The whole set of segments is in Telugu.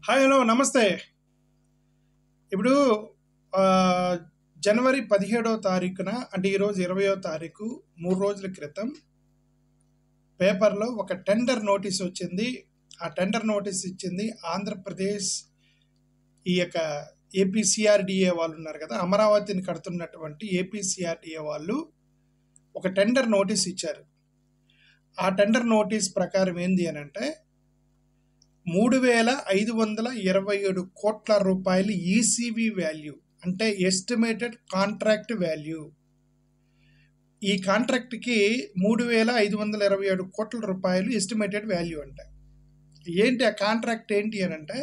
హాయ్ హలో నమస్తే. ఇప్పుడు జనవరి 17వ తారీఖున అంటే ఈరోజు 20వ తారీఖు 3 రోజుల క్రితం పేపర్లో ఒక టెండర్ నోటీస్ వచ్చింది. ఆ టెండర్ నోటీస్ ఇచ్చింది ఆంధ్రప్రదేశ్ ఈ యొక్క ఏపీసీఆర్డీఏ వాళ్ళు ఉన్నారు కదా, అమరావతిని కడుతున్నటువంటి ఏపీసీఆర్డీఏ వాళ్ళు ఒక టెండర్ నోటీస్ ఇచ్చారు. ఆ టెండర్ నోటీస్ ప్రకారం ఏంది అని అంటే 3,527 కోట్ల రూపాయలు ఈసీవీ వాల్యూ, అంటే ఎస్టిమేటెడ్ కాంట్రాక్ట్ వాల్యూ. ఈ కాంట్రాక్ట్కి 3,527 కోట్ల రూపాయలు ఎస్టిమేటెడ్ వాల్యూ అంట. ఏంటి ఆ కాంట్రాక్ట్ ఏంటి అని అంటే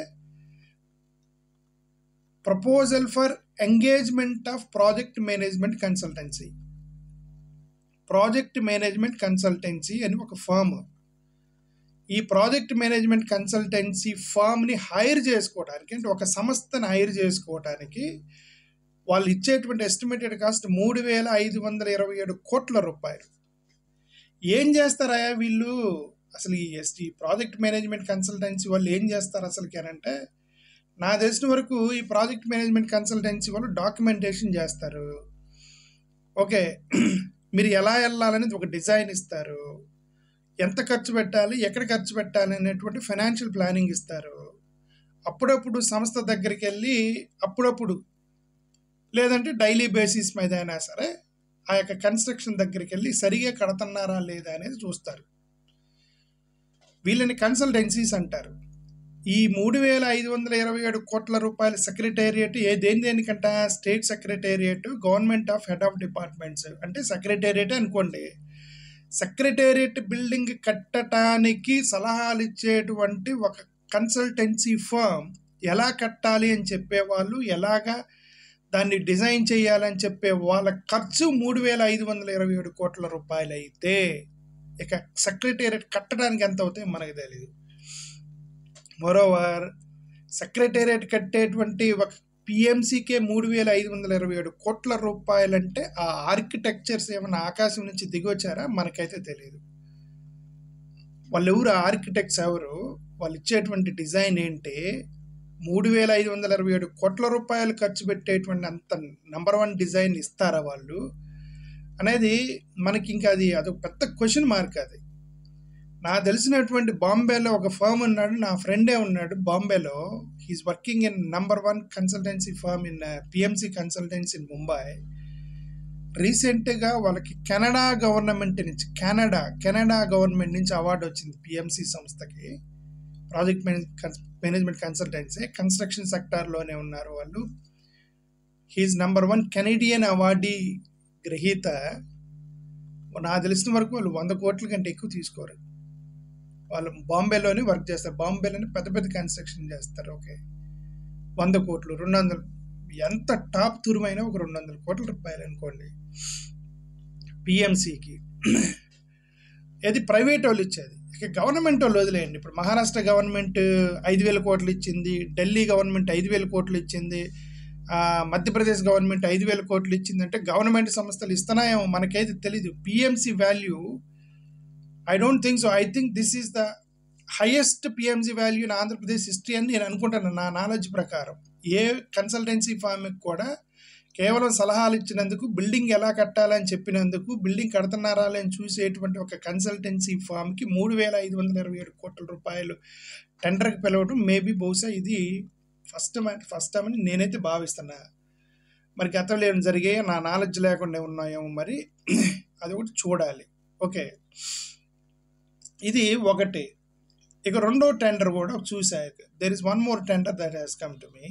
proposal for engagement of project management consultancy. Project management consultancy అని ఒక ఫర్మ్. ఈ ప్రాజెక్ట్ మేనేజ్మెంట్ కన్సల్టెన్సీ ఫర్మ్ని హైర్ చేసుకోవడానికి, అంటే ఒక సంస్థను హైర్ చేసుకోవడానికి వాళ్ళు ఇచ్చేటువంటి ఎస్టిమేటెడ్ కాస్ట్ 3,527 కోట్ల రూపాయలు. ఏం చేస్తారా వీళ్ళు అసలు? ఈ ప్రాజెక్ట్ మేనేజ్మెంట్ కన్సల్టెన్సీ వాళ్ళు ఏం చేస్తారు అసలుకి అని అంటే, నా తెలిసిన వరకు ఈ ప్రాజెక్ట్ మేనేజ్మెంట్ కన్సల్టెన్సీ వాళ్ళు డాక్యుమెంటేషన్ చేస్తారు. ఓకే, మీరు ఎలా వెళ్ళాలనేది ఒక డిజైన్ ఇస్తారు, ఎంత ఖర్చు పెట్టాలి, ఎక్కడ ఖర్చు పెట్టాలి అనేటువంటి ఫైనాన్షియల్ ప్లానింగ్ ఇస్తారు. అప్పుడప్పుడు సంస్థ దగ్గరికి వెళ్ళి, అప్పుడప్పుడు లేదంటే డైలీ బేసిస్ మీద అయినా సరే ఆ యొక్క కన్స్ట్రక్షన్ దగ్గరికి వెళ్ళి సరిగా కడుతున్నారా లేదా అనేది చూస్తారు. వీళ్ళని కన్సల్టెన్సీస్ అంటారు. ఈ 3,527 కోట్ల రూపాయల సెక్రటేరియట్ దేనికంట? State secretariat, government of head of departments, అంటే సెక్రటేరియట్ అనుకోండి. సెక్రటేరియట్ బిల్డింగ్ కట్టడానికి సలహాలు ఇచ్చేటువంటి ఒక కన్సల్టెన్సీ ఫర్మ్ ఎలా కట్టాలి అని చెప్పేవాళ్ళు, ఎలాగా దాన్ని డిజైన్ చేయాలని చెప్పే వాళ్ళ ఖర్చు 3,527 కోట్ల రూపాయలు అయితే ఇక సెక్రటేరియట్ కట్టడానికి ఎంత అవుతాయి మనకు తెలియదు. మరోవర్ సెక్రటేరియట్ కట్టేటువంటి ఒక పిఎంసీకే 3,527 కోట్ల రూపాయలంటే ఆ ఆర్కిటెక్చర్స్ ఏమైనా ఆకాశం నుంచి దిగొచ్చారా మనకైతే తెలియదు. వాళ్ళు ఎవరు ఆర్కిటెక్ట్స్ ఎవరు, వాళ్ళు ఇచ్చేటువంటి డిజైన్ ఏంటి, 3,527 కోట్ల రూపాయలు ఖర్చు పెట్టేటువంటి అంత నెంబర్ 1 డిజైన్ ఇస్తారా వాళ్ళు అనేది మనకి ఇంకా అదొక పెద్ద క్వశ్చన్ మార్క్. అది నాకు తెలిసినటువంటి బాంబేలో ఒక ఫర్మ్ ఉన్నాడు, నా ఫ్రెండే ఉన్నాడు బాంబేలో. He is working in number 1 consultancy firm in PMC consultancy in Mumbai. రీసెంట్గా వాళ్ళకి కెనడా గవర్నమెంట్ నుంచి అవార్డు వచ్చింది పిఎంసి సంస్థకి. ప్రాజెక్ట్ మేనేజ్మెంట్ కన్సల్టెన్సీ కన్స్ట్రక్షన్ సెక్టార్లోనే ఉన్నారు వాళ్ళు. హీఈస్ నెంబర్ 1 కెనడియన్ అవార్డీ గ్రహీత. నాకు తెలిసిన వరకు వాళ్ళు 100 కోట్ల కంటే ఎక్కువ తీసుకోరు. వాళ్ళు బాంబేలోనే వర్క్ చేస్తారు, బాంబేలోనే పెద్ద పెద్ద కన్స్ట్రక్షన్ చేస్తారు. ఓకే, 100 కోట్లు 200, ఎంత టాప్ తురుమైనా ఒక 200 కోట్ల రూపాయలు అనుకోండి పిఎంసికి. ఇది ప్రైవేట్ వాళ్ళు ఇచ్చేది. ఇక గవర్నమెంట్ వాళ్ళు వదిలేయండి. ఇప్పుడు మహారాష్ట్ర గవర్నమెంట్ 5,000 కోట్లు ఇచ్చింది, ఢిల్లీ గవర్నమెంట్ 5,000 కోట్లు ఇచ్చింది, మధ్యప్రదేశ్ గవర్నమెంట్ 5,000 కోట్లు ఇచ్చింది. అంటే గవర్నమెంట్ సంస్థలు ఇస్తున్నాయేమో మనకైతే తెలీదు. PMC value I don't think so. I think this is the highest PMC value in Andhra Pradesh history అని నేను అనుకుంటాను, నా నాలెడ్జ్ ప్రకారం. ఏ కన్సల్టెన్సీ ఫామ్కి కూడా కేవలం సలహాలు ఇచ్చినందుకు, బిల్డింగ్ ఎలా కట్టాలని చెప్పినందుకు, బిల్డింగ్ కడుతున్నారా అని చూసేటువంటి ఒక కన్సల్టెన్సీ ఫామ్కి 3,527 కోట్ల రూపాయలు టెండర్కి పిలవడం మేబీ బహుశా ఇది ఫస్ట్ టైం అని నేనైతే భావిస్తున్నా. మరి గతంలో ఏమైనా జరిగాయో, నా నాలెడ్జ్ లేకుండా ఉన్నాయేమో, మరి అది ఒకటి చూడాలి. ఓకే, ఇది ఒకటి. ఇక రెండో టెండర్ కూడా చూసాక there is 1 more tender that has come to me.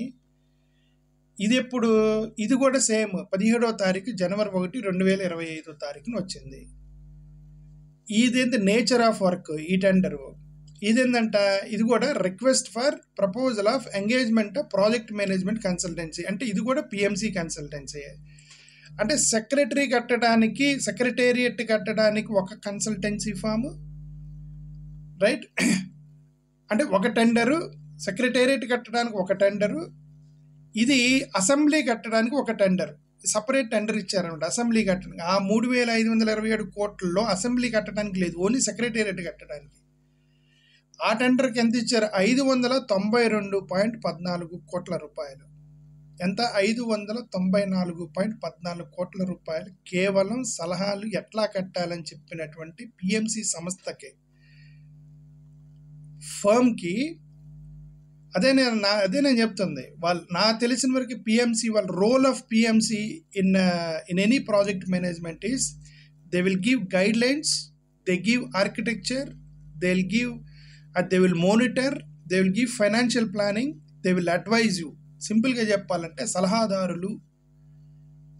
ఇది కూడా సేమ్ 17వ తారీఖు జనవరి 1, 2025 వచ్చింది. ఇదేంటి నేచర్ ఆఫ్ వర్క్ ఈ టెండరు. ఇదేంటంట, ఇది కూడా request for proposal of engagement of project management consultancy. అంటే ఇది కూడా పిఎంసి కన్సల్టెన్సీ. అంటే సెక్రటేరియట్ కట్టడానికి ఒక కన్సల్టెన్సీ ఫామ్, రైట్? అంటే ఒక టెండరు, సెక్రటేరియట్ కట్టడానికి ఒక టెండరు, ఇది అసెంబ్లీ కట్టడానికి ఒక టెండర్, సపరేట్ టెండర్ ఇచ్చారనమాట అసెంబ్లీ కట్టడానికి. ఆ 3,527 కోట్లలో అసెంబ్లీ కట్టడానికి లేదు, ఓన్లీ సెక్రటేరియట్ కట్టడానికి. ఆ టెండర్కి ఎంత ఇచ్చారు? 592.14 కోట్ల రూపాయలు. ఎంత? 594.14 కోట్ల రూపాయలు కేవలం సలహాలు ఎట్లా కట్టాలని చెప్పినటువంటి పిఎంసి సంస్థకి, ఫర్మ్కి. అదే నేను చెప్తుంది. నా తెలిసిన వరకు పిఎంసి వాళ్ళ role of PMC in any project management is they will give guidelines, they give architecture, they will monitor, they will give financial planning, they will advise you. సింపుల్గా చెప్పాలంటే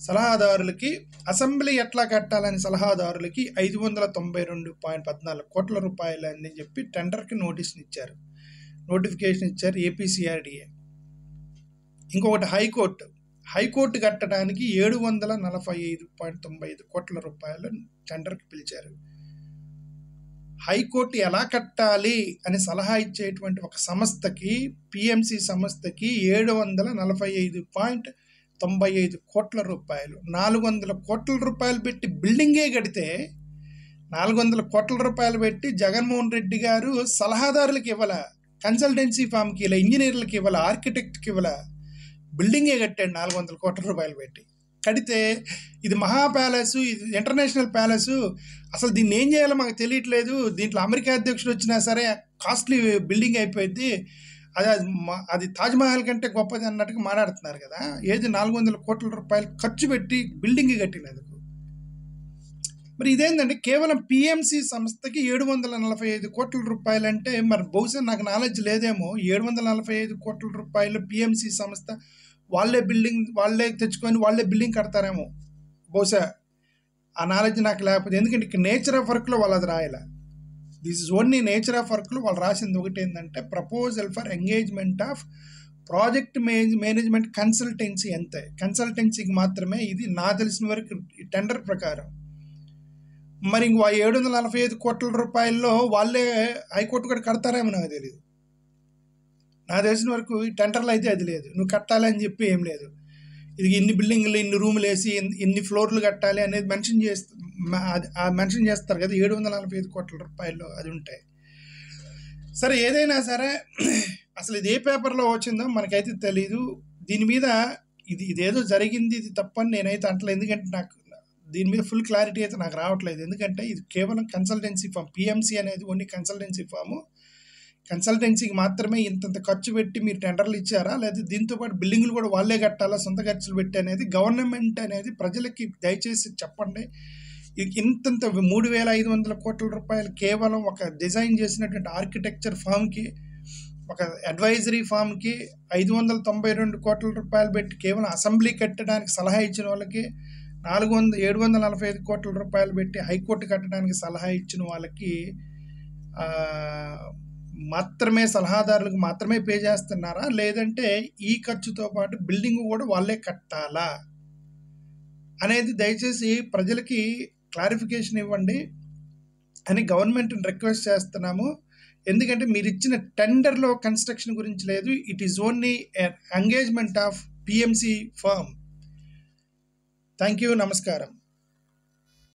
సలహాదారులకి అసెంబ్లీ ఎట్లా కట్టాలని సలహాదారులకి 592.14 కోట్ల రూపాయలు అని చెప్పి టెండర్కి నోటిఫికేషన్ ఇచ్చారు ఏపీసీఆర్డీఏ. ఇంకొకటి హైకోర్టు కట్టడానికి 745.95 కోట్ల రూపాయలు టెండర్కి పిలిచారు. హైకోర్టు ఎలా కట్టాలి అని సలహా ఇచ్చేటువంటి ఒక సంస్థకి, పిఎంసి సంస్థకి 745.95 కోట్ల రూపాయలు, 400 కోట్ల రూపాయలు పెట్టి బిల్డింగే కడితే, 400 కోట్ల రూపాయలు పెట్టి జగన్మోహన్ రెడ్డి గారు సలహాదారులకు ఇవ్వాల, కన్సల్టెన్సీ ఫామ్కి ఇలా, ఇంజనీర్లకి ఇవ్వాల, ఆర్కిటెక్ట్కి ఇవ్వాల, బిల్డింగే కట్టాడు 400 కోట్ల రూపాయలు పెట్టి. కడితే ఇది మహా ప్యాలెస్, ఇది ఇంటర్నేషనల్ ప్యాలెస్, అసలు దీన్ని ఏం చేయాలో మాకు తెలియట్లేదు, దీంట్లో అమెరికా అధ్యక్షుడు వచ్చినా సరే కాస్ట్లీ బిల్డింగ్ అయిపోయింది, అది తాజ్మహల్ కంటే గొప్పది అన్నట్టుగా మాట్లాడుతున్నారు కదా. ఏది 400 కోట్ల రూపాయలు ఖర్చు పెట్టి బిల్డింగ్ కట్టినందుకు. మరి ఇదేంటంటే కేవలం పిఎంసి సంస్థకి 745 కోట్ల రూపాయలు అంటే, మరి బహుశా నాకు నాలెడ్జ్ లేదేమో, 745 కోట్ల రూపాయలు పిఎంసి సంస్థ వాళ్ళే తెచ్చుకొని వాళ్ళే బిల్డింగ్ కడతారేమో బహుశా. ఆ నాలెడ్జ్ నాకు లేకపోతే, ఎందుకంటే ఇక్కడ నేచర్ ఆఫ్ వర్క్లో వాళ్ళు అది రాయాల. This is only nature of వర్క్లో వాళ్ళు రాసింది ఒకటి ఏంటంటే proposal for engagement of project management consultancy, అంతే. కన్సల్టెన్సీకి మాత్రమే ఇది నా తెలిసిన వరకు టెండర్ ప్రకారం. మరి ఇంకో 745 కోట్ల రూపాయల్లో వాళ్ళే హైకోర్టు కూడా కడతారేమో నాకు తెలియదు. నాకు తెలిసిన వరకు ఈ టెండర్లు అయితే అది లేదు, నువ్వు కట్టాలని చెప్పి ఏం లేదు. ఇది ఇన్ని బిల్డింగ్లు, ఇన్ని రూములు వేసి ఇన్ని ఫ్లోర్లు కట్టాలి అనేది మెన్షన్ చేస్తారు కదా 745 కోట్ల రూపాయలు, అది ఉంటాయి. సరే, ఏదైనా సరే అసలు ఇది ఏ పేపర్లో వచ్చిందో మనకైతే తెలీదు. దీని మీద ఇదేదో జరిగింది, ఇది తప్పని నేనైతే అంటలేదు, ఎందుకంటే నాకు దీని మీద ఫుల్ క్లారిటీ అయితే నాకు రావట్లేదు. ఎందుకంటే ఇది కేవలం కన్సల్టెన్సీ ఫామ్, పిఎంసి అనేది ఓన్లీ కన్సల్టెన్సీ ఫాము. కన్సల్టెన్సీకి మాత్రమే ఇంతంత ఖర్చు పెట్టి మీరు టెండర్లు ఇచ్చారా, లేదా దీంతోపాటు బిల్డింగ్లు కూడా వాళ్ళే కట్టాలా సొంత ఖర్చులు పెట్టి అనేది గవర్నమెంట్ అనేది ప్రజలకి దయచేసి చెప్పండి. ఇంతంత 3,500 కోట్ల రూపాయలు కేవలం ఒక డిజైన్ చేసినటువంటి ఆర్కిటెక్చర్ ఫామ్కి, ఒక అడ్వైజరీ ఫామ్కి 592 కోట్ల రూపాయలు పెట్టి కేవలం అసెంబ్లీ కట్టడానికి సలహా ఇచ్చిన వాళ్ళకి, 745 కోట్ల రూపాయలు పెట్టి హైకోర్టు కట్టడానికి సలహా ఇచ్చిన వాళ్ళకి మాత్రమే, సలహాదారులకు మాత్రమే పే చేస్తున్నారా, లేదంటే ఈ ఖర్చుతో పాటు బిల్డింగ్ కూడా వాళ్ళే కట్టాలా అనేది దయచేసి ప్రజలకి క్లారిఫికేషన్ ఇవ్వండి అని గవర్నమెంట్ని రిక్వెస్ట్ చేస్తున్నాము. ఎందుకంటే మీరు ఇచ్చిన టెండర్లో కన్స్ట్రక్షన్ గురించి లేదు, it is only engagement of PMC firm. Thank you, నమస్కారం.